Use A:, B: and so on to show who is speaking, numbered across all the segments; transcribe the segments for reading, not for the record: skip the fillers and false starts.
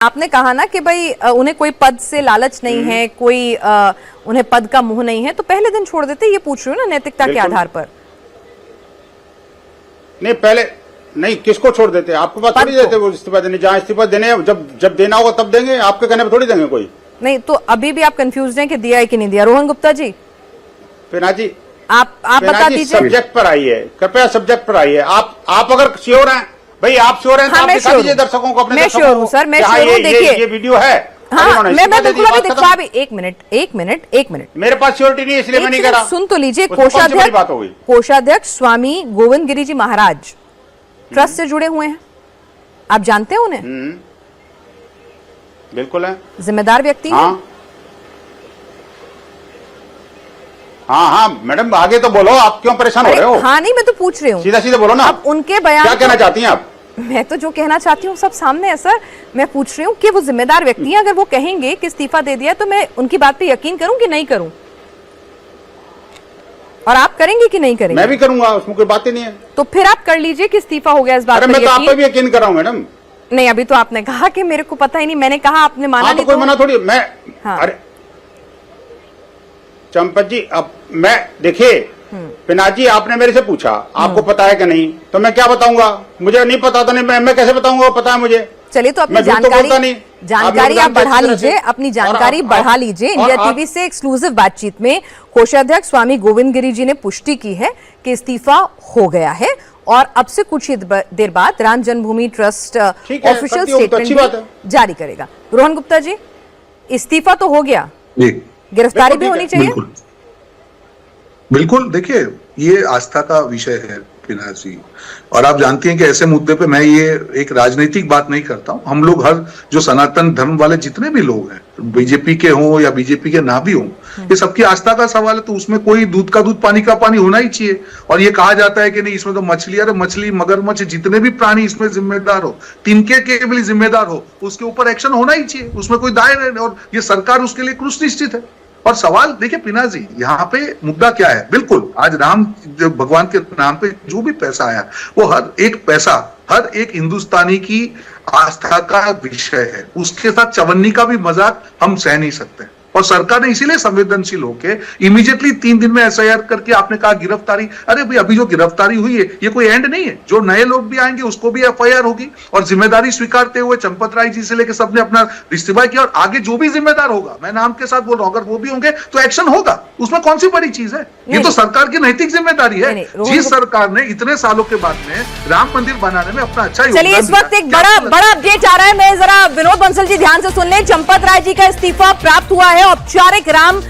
A: आपने कहा ना कि भाई उन्हें कोई पद से लालच नहीं है, कोई उन्हें पद का मुंह नहीं है, तो पहले दिन छोड़ देते। ये पूछ रही हूँ ना, नैतिकता के आधार पर।
B: नहीं, पहले नहीं, किसको छोड़ देते? आपके पास थोड़ी देते वो इस्तीफा देने, जहाँ इस्तीफा देने जब देना होगा तब देंगे, आपके कहने पर थोड़ी देंगे कोई। नहीं,
A: तो अभी भी आप कंफ्यूज हैं कि दिया है कि नहीं दिया। रोहन गुप्ता जी,
B: पिना जी,
A: आप बता दीजिए।
B: सब्जेक्ट पर आइए, कृपया सब्जेक्ट पर आइए। आप अगर श्योर हैं, भाई आप श्योर हैं तो आप दिखा दीजिए दर्शकों को, अपने
A: मैं श्योर हूँ सर, मैं श्योर हूँ। देखिए
B: ये वीडियो है।
A: हाँ, मैं बिल्कुल अभी दिखवा भी। एक मिनट
B: मेरे पास श्योरिटी नहीं है, इसलिए मैं नहीं कर रहा।
A: सुन तो लीजिए। कोषाध्यक्ष स्वामी गोविंद गिरी जी महाराज ट्रस्ट से जुड़े हुए हैं, आप जानते हैं उन्हें?
B: बिल्कुल है,
A: जिम्मेदार व्यक्ति।
B: हाँ मैडम, आगे तो बोलो, आप क्यों परेशान हो रहे हो?
A: हाँ नहीं, मैं तो पूछ रही हूँ,
B: सीधा सीधा बोलो ना।
A: अब उनके बयान
B: क्या कहना चाहती हैं आप?
A: मैं तो जो कहना चाहती हूँ सब सामने है सर। मैं पूछ रही हूँ कि वो जिम्मेदार व्यक्ति हैं, अगर वो कहेंगे कि इस्तीफा दे दिया तो मैं उनकी बात पे यकीन करूं कि नहीं करूं? और आप करेंगे कि नहीं करेंगे?
B: मैं भी करूंगा, उसमें कोई बात ही नहीं है।
A: तो फिर आप कर लीजिए कि इस्तीफा हो गया इस बात पर।
B: मैं तो आप पे भी यकीन कर रहा हूं मैडम।
A: नहीं, अभी तो आपने कहा कि मेरे को पता ही नहीं, मैंने कहा आपने माना नहीं।
B: कोई मना थोड़ी मैं।
A: हाँ।
B: अरे चंपत जी, अब मैं देखिए, पिनाक जी, आपने मेरे से पूछा आपको पता है कि नहीं, तो मैं क्या बताऊंगा? मुझे नहीं पता तो नहीं, मैं कैसे बताऊंगा? पता है मुझे।
A: चलिए, तो अपनी जानकारी आप बढ़ा लीजिए, अपनी जानकारी बढ़ा लीजिए। इंडिया टीवी से एक्सक्लूसिव बातचीत में कोषाध्यक्ष स्वामी गोविंद गिरी जी ने पुष्टि की है कि इस्तीफा हो गया है और अब से कुछ ही देर बाद राम जन्मभूमि ट्रस्ट ऑफिशियल स्टेटमेंट जारी करेगा। रोहन गुप्ता जी, इस्तीफा तो हो गया, गिरफ्तारी भी होनी चाहिए।
C: बिल्कुल, देखिए ये आस्था का विषय है पिना जी, और आप जानती हैं कि ऐसे मुद्दे पे मैं ये एक राजनीतिक बात नहीं करता हूं। हम लोग हर जो सनातन धर्म वाले जितने भी लोग हैं, बीजेपी के हों या बीजेपी के ना भी हों, ये सबकी आस्था का सवाल है, तो उसमें कोई दूध का दूध पानी का पानी होना ही चाहिए। और ये कहा जाता है कि नहीं, इसमें तो मछली, अरे मछली मगरमच्छ जितने भी प्राणी इसमें जिम्मेदार हो, तिनके के भी जिम्मेदार हो, उसके ऊपर एक्शन होना ही चाहिए, उसमें कोई दायर है और ये सरकार उसके लिए कृतनिश्चित है। और सवाल देखिए पिना जी, यहाँ पे मुद्दा क्या है? बिल्कुल, आज राम भगवान के नाम पे जो भी पैसा आया, वो हर एक पैसा हर एक हिंदुस्तानी की आस्था का विषय है। उसके साथ चवन्नी का भी मजाक हम सह नहीं सकते। और सरकार ने इसीलिए संवेदनशील होके इमीडिएटली 3 दिन में एसआईआर करके, आपने कहा गिरफ्तारी, अरे भाई अभी जो गिरफ्तारी हुई है ये कोई एंड नहीं है। जो नए लोग भी आएंगे उसको भी एफआईआर होगी, और जिम्मेदारी स्वीकारते हुए चंपत राय जी से लेकर सबने अपना इस्तीफा किया, और आगे जो भी जिम्मेदार होगा, मैं नाम के साथ बोल रहा हूं, अगर वो भी होंगे तो एक्शन होगा। उसमें कौन सी बड़ी चीज है? ये तो सरकार की नैतिक जिम्मेदारी है। जिस सरकार ने इतने सालों के बाद में राम मंदिर बनाने में अपना अच्छा
A: चलिए, इस वक्त एक बड़ा अपडेट आ रहा है। मैं जरा विनोद बंसल जी ध्यान से सुन लें। चंपत राय जी का इस्तीफा प्राप्त हुआ है औपचारिक राम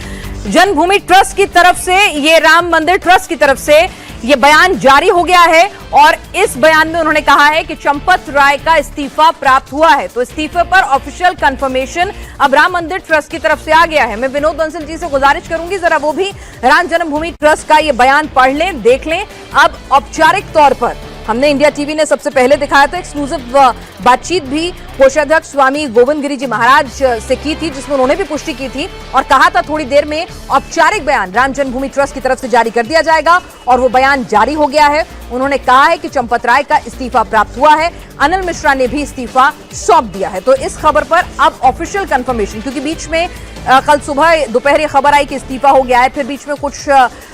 A: जन्मभूमि ट्रस्ट की तरफ से, ये राम मंदिर ट्रस्ट की तरफ से ये बयान जारी हो गया है, और इस बयान में उन्होंने कहा है कि चंपत राय का इस्तीफा प्राप्त हुआ है। तो इस्तीफे पर ऑफिशियल कंफर्मेशन अब राम मंदिर ट्रस्ट की तरफ से आ गया है। मैं विनोद बंसल जी से गुजारिश करूंगी जरा वो भी राम जन्मभूमि ट्रस्ट का ये बयान पढ़ लें, देख लें। अब औपचारिक तौर पर हमने इंडिया टीवी ने सबसे पहले दिखाया था, एक्सक्लूसिव बातचीत भी कोषाध्यक्ष स्वामी गोविंद गिरी जी महाराज से की थी, जिसमें उन्होंने भी पुष्टि की थी और कहा था थोड़ी देर में औपचारिक बयान राम जन्मभूमि ट्रस्ट की तरफ से जारी कर दिया जाएगा, और वो बयान जारी हो गया है। उन्होंने कहा है कि चंपत राय का इस्तीफा प्राप्त हुआ है, अनिल मिश्रा ने भी इस्तीफा सौंप दिया है। तो इस खबर पर अब ऑफिशियल कंफर्मेशन, क्योंकि बीच में कल सुबह दोपहर खबर आई कि इस्तीफा हो गया है, फिर बीच में कुछ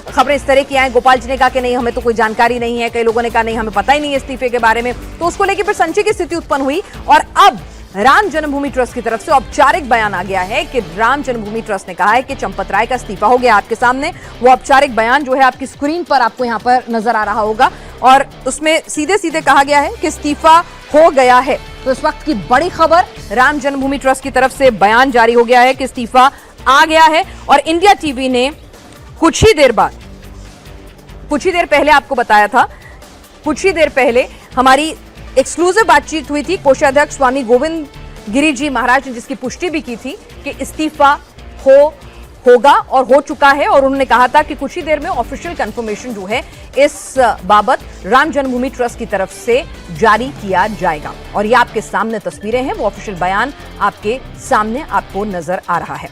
A: खबरें इस तरह की आई, गोपाल जी ने कहा कि नहीं हमें तो कोई जानकारी नहीं है, कई लोगों ने कहा नहीं हमें पता ही नहीं है इस्तीफे के बारे में, तो उसको लेकर फिर संशय की स्थिति उत्पन्न हुई। और अब राम जन्मभूमि ट्रस्ट की तरफ से औपचारिक बयान आ गया है कि राम जन्मभूमि ट्रस्ट ने कहा है कि चंपत राय का इस्तीफा हो गया। आपके सामने वो औपचारिक बयान जो है आपकी स्क्रीन पर आपको यहाँ पर नजर आ रहा होगा, और उसमें सीधे सीधे कहा गया है कि इस्तीफा हो गया है। तो इस वक्त की बड़ी खबर, राम जन्मभूमि ट्रस्ट की तरफ से बयान जारी हो गया है कि इस्तीफा आ गया है। और इंडिया टीवी ने कुछ ही देर पहले आपको बताया था, कुछ ही देर पहले हमारी एक्सक्लूसिव बातचीत हुई थी कोषाध्यक्ष स्वामी गोविंद गिरी जी महाराज ने, जिसकी पुष्टि भी की थी कि इस्तीफा होगा और हो चुका है। और उन्होंने कहा था कि कुछ ही देर में ऑफिशियल कंफर्मेशन जो है इस बाबत राम जन्मभूमि ट्रस्ट की तरफ से जारी किया जाएगा। और ये आपके सामने तस्वीरें हैं, वो ऑफिशियल बयान आपके सामने आपको नजर आ रहा है।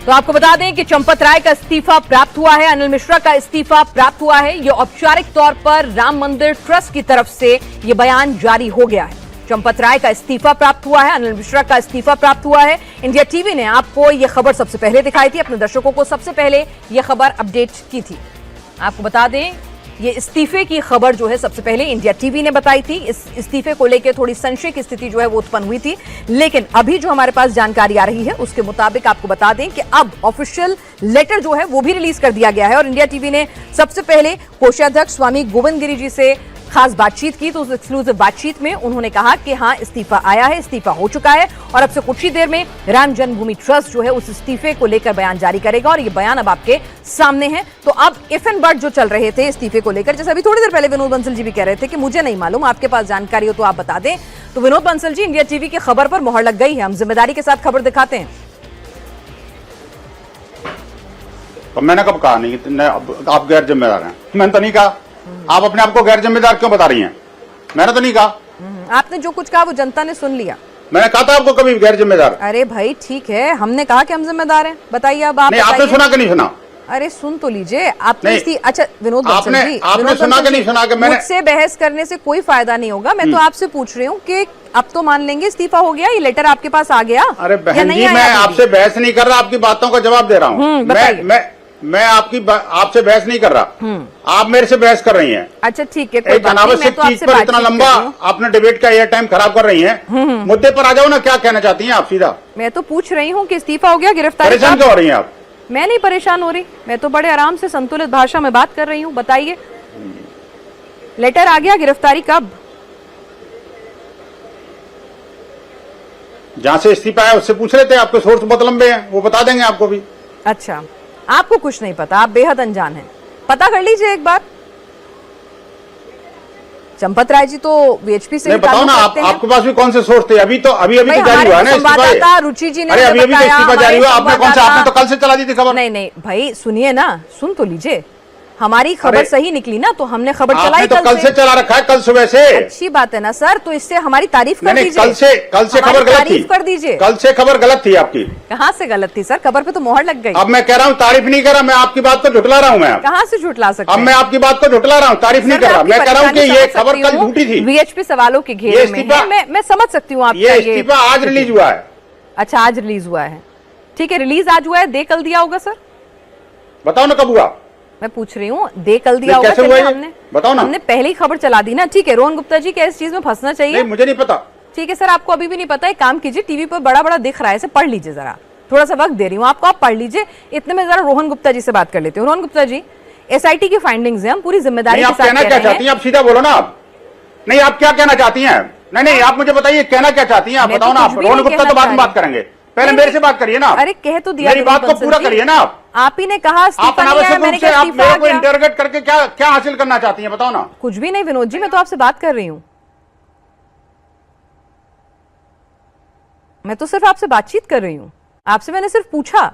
A: तो आपको बता दें कि चंपत राय का इस्तीफा प्राप्त हुआ है, अनिल मिश्रा का इस्तीफा प्राप्त हुआ है। ये औपचारिक तौर पर राम मंदिर ट्रस्ट की तरफ से ये बयान जारी हो गया है। चंपत राय का इस्तीफा प्राप्त हुआ है, अनिल मिश्रा का इस्तीफा प्राप्त हुआ है। इंडिया टीवी ने आपको यह खबर सबसे पहले दिखाई थी, अपने दर्शकों को सबसे पहले यह खबर अपडेट की थी। आपको बता दें ये इस्तीफे की खबर जो है सबसे पहले इंडिया टीवी ने बताई थी। इस इस्तीफे को लेकर थोड़ी संशय की स्थिति जो है वो उत्पन्न हुई थी, लेकिन अभी जो हमारे पास जानकारी आ रही है उसके मुताबिक आपको बता दें कि अब ऑफिशियल लेटर जो है वो भी रिलीज कर दिया गया है। और इंडिया टीवी ने सबसे पहले कोषाध्यक्ष स्वामी गोविंद गिरी जी से खास बातचीत की। तो उस एक्सक्लूसिव बातचीत में उन्होंने कहा कि हाँ, इस्तीफा आया है, इस्तीफा हो चुका है और अब से कुछ ही देर में राम जन्मभूमि ट्रस्ट जो है उस इस्तीफे को लेकर बयान जारी करेगा और ये बयान अब आपके सामने है। तो अब इफ एंड बट जो चल रहे थे इस्तीफे को लेकर, जैसे अभी थोड़ी देर पहले विनोद बंसल जी भी कह रहे थे कि मुझे नहीं मालूम, आपके पास जानकारी हो तो आप बता दें। तो विनोद बंसल जी, इंडिया टीवी की खबर पर मोहर लग गई है, हम जिम्मेदारी के साथ खबर दिखाते हैं।
B: तो मैंने कब कहा नहीं आप गैर जिम्मेदार हैं? मैंने तो नहीं कहा। आप अपने आप को गैर जिम्मेदार क्यों बता रही हैं? मैंने तो नहीं कहा।
A: आपने जो कुछ कहा वो जनता ने सुन लिया।
B: मैंने कहा था आपको कभी गैर जिम्मेदार?
A: अरे भाई ठीक है, हमने कहा कि हम जिम्मेदार हैं। बताइए अब आप।
B: नहीं, आपने सुना कि नहीं सुना?
A: अरे सुन तो लीजिए आपने। अच्छा विनोद बंसल जी,
B: आपने सुना कि नहीं सुना? कि मैंने
A: मुझसे बहस करने से कोई फायदा नहीं होगा। मैं तो आपसे पूछ रही हूँ कि अब तो मान लेंगे इस्तीफा हो गया, ये लेटर आपके पास आ गया?
B: अरे बहन जी, मैं आपसे बहस नहीं कर रहा, आपकी बातों का जवाब दे रहा हूँ। मैं आपसे बहस नहीं कर रहा, आप मेरे से बहस कर रही हैं।
A: अच्छा ठीक है,
B: एक अनावश्यक चीज पर इतना लंबा आपने डिबेट का एयर टाइम खराब कर रही हैं। मुद्दे पर आ जाओ ना, क्या कहना चाहती हैं आप सीधा?
A: मैं तो पूछ रही हूँ कि इस्तीफा हो गया, गिरफ्तारी।
B: परेशान क्यों हो रही हैं आप?
A: मैं नहीं परेशान हो रही, मैं तो बड़े आराम से संतुलित भाषा में बात कर रही हूँ। बताइए, लेटर आ गया, गिरफ्तारी कब?
B: जहां से इस्तीफा है उससे पूछ रहे थे, आपके सोर्स बहुत लंबे हैं, वो बता देंगे आपको भी।
A: अच्छा, आपको कुछ नहीं पता, आप बेहद अनजान हैं। पता कर लीजिए एक बार। चंपत राय जी तो वीएचपी से
B: बताओ ना, आपके पास भी कौन से सोर्स थे? अभी तो जारी हुआ है ना
A: संवाददाता रुचि जी ने
B: अभी तो इस्तीफा जारी हुआ। आपने कौन सा? आपने तो कल से चला दी थी खबर।
A: नहीं भाई सुनिए ना, सुन तो लीजिए। हमारी खबर सही निकली ना, तो हमने खबर चलाई।
B: तो कल से चला रखा है, कल सुबह से।
A: अच्छी बात है ना सर, तो इससे हमारी तारीफ कर दीजिए।
B: कल से खबर गलत थी,
A: कर दीजिए।
B: कल से खबर गलत थी आपकी।
A: कहाँ से गलत थी सर? खबर पे तो मोहर लग गई।
B: अब मैं कह रहा हूँ तारीफ नहीं कर रहा, मैं आपकी बात को झुटला रहा हूँ। मैं
A: कहाँ से झुटला सकता?
B: अब मैं आपकी बात को झुटला रहा हूँ, तारीफ नहीं कर रहा। मैं कह रहा हूँ कि ये खबर कल झूठी थी।
A: वीएचपी सवालों के घेरे में मैं समझ सकती हूँ आपका
B: ये इस्तीफा आज रिलीज हुआ है।
A: अच्छा, आज रिलीज हुआ है, ठीक है। रिलीज आज हुआ है, दे कल दिया होगा सर?
B: बताओ ना कब हुआ?
A: मैं पूछ रही हूँ, दे कल दिया होगा? हमने
B: बताओ ना।
A: हमने पहले ही खबर चला दी ना, ठीक है। रोहन गुप्ता जी क्या इस चीज में फंसना चाहिए?
B: नहीं, मुझे नहीं पता।
A: ठीक है सर, आपको अभी भी नहीं पता, एक काम कीजिए, टीवी पर बड़ा बड़ा दिख रहा है, इसे पढ़ लीजिए जरा। थोड़ा सा वक्त दे रही हूँ आपको, आप पढ़ लीजिए। इतने में जरा रोहन गुप्ता जी से बात कर लेते हैं। रोहन गुप्ता जी, एसआईटी की फाइंडिंग्स है, हम पूरी जिम्मेदारी के साथ
B: कहना क्या चाहती हैं? आप सीधा बोलो ना। आप नहीं, आप क्या कहना चाहती हैं? नहीं, आप मुझे बताइए कहना क्या चाहती हैं? आप बताओ ना। आप रोहन गुप्ता तो बाद में बात करेंगे, पहले मेरे से बात करिए ना।
A: अरे कह तो दिया,
B: मेरी बात को पूरा करिए ना। आप
A: ही ने कहा
B: आप अनावश्यक रूप से आप मेरे को इंटरोगेट करके क्या हासिल करना चाहती हैं? बताओ ना।
A: कुछ भी नहीं विनोद जी, मैं तो आपसे बात कर रही हूँ। मैं तो सिर्फ आपसे बातचीत कर रही हूँ, आपसे मैंने सिर्फ पूछा,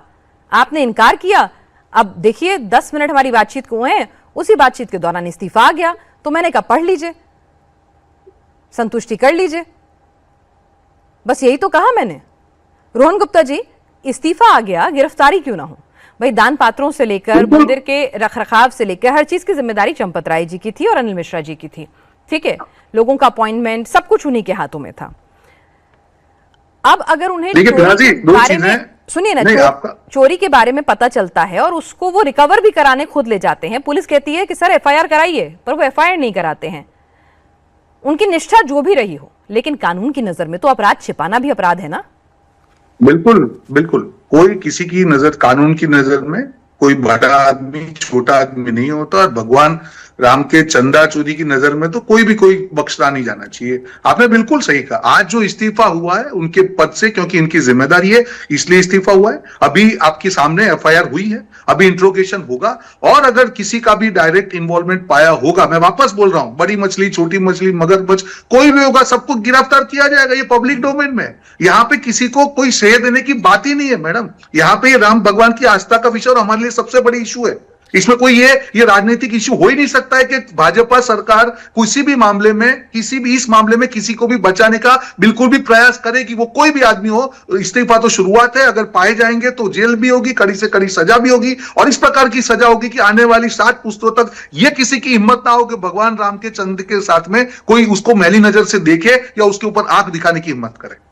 A: आपने इनकार किया। अब देखिए 10 मिनट हमारी बातचीत को है, उसी बातचीत के दौरान इस्तीफा आ गया, तो मैंने कहा पढ़ लीजिए, संतुष्टि कर लीजिए, बस यही तो कहा मैंने। रोहन गुप्ता जी, इस्तीफा आ गया, गिरफ्तारी क्यों ना हो? भाई दान पात्रों से लेकर मंदिर के रखरखाव से लेकर हर चीज की जिम्मेदारी चंपत राय जी की थी और अनिल मिश्रा जी की थी, ठीक है। लोगों का अपॉइंटमेंट सब कुछ उन्हीं के हाथों में था। अब अगर उन्हें बारे में सुनिए ना, चोरी के बारे में पता चलता है और उसको वो रिकवर भी कराने खुद ले जाते हैं, पुलिस कहती है कि सर एफआईआर कराइए, पर वो एफआईआर नहीं कराते हैं। उनकी निष्ठा जो भी रही हो, लेकिन कानून की नजर में तो अपराध छिपाना भी अपराध है ना।
C: बिल्कुल बिल्कुल, कोई किसी की नजर, कानून की नजर में कोई बड़ा आदमी छोटा आदमी नहीं होता, और भगवान राम के चंदा चोरी की नजर में तो कोई भी कोई बख्शा नहीं जाना चाहिए। आपने बिल्कुल सही कहा, आज जो इस्तीफा हुआ है उनके पद से, क्योंकि इनकी जिम्मेदारी है इसलिए इस्तीफा हुआ है। अभी आपके सामने एफआईआर हुई है, अभी इंट्रोगेशन होगा, और अगर किसी का भी डायरेक्ट इन्वॉल्वमेंट पाया होगा, मैं वापस बोल रहा हूं, बड़ी मछली छोटी मछली मगरमच्छ कोई भी होगा, सबको गिरफ्तार किया जाएगा। ये पब्लिक डोमेन में, यहाँ पे किसी को कोई श्रेय देने की बात ही नहीं है मैडम। यहाँ पे राम भगवान की आस्था का विषय और हमारे लिए सबसे बड़ी इशू है। इसमें कोई ये राजनीतिक इश्यू हो ही नहीं सकता है कि भाजपा सरकार किसी भी मामले में इस मामले में किसी को भी बचाने का बिल्कुल भी प्रयास करे कि वो कोई भी आदमी हो। इस्तीफा तो शुरुआत है, अगर पाए जाएंगे तो जेल भी होगी, कड़ी से कड़ी सजा भी होगी, और इस प्रकार की सजा होगी कि आने वाली 60 पुश्तों तक ये किसी की हिम्मत ना हो कि भगवान राम के चंद्र के साथ में कोई उसको मैली नजर से देखे या उसके ऊपर आंख दिखाने की हिम्मत करे।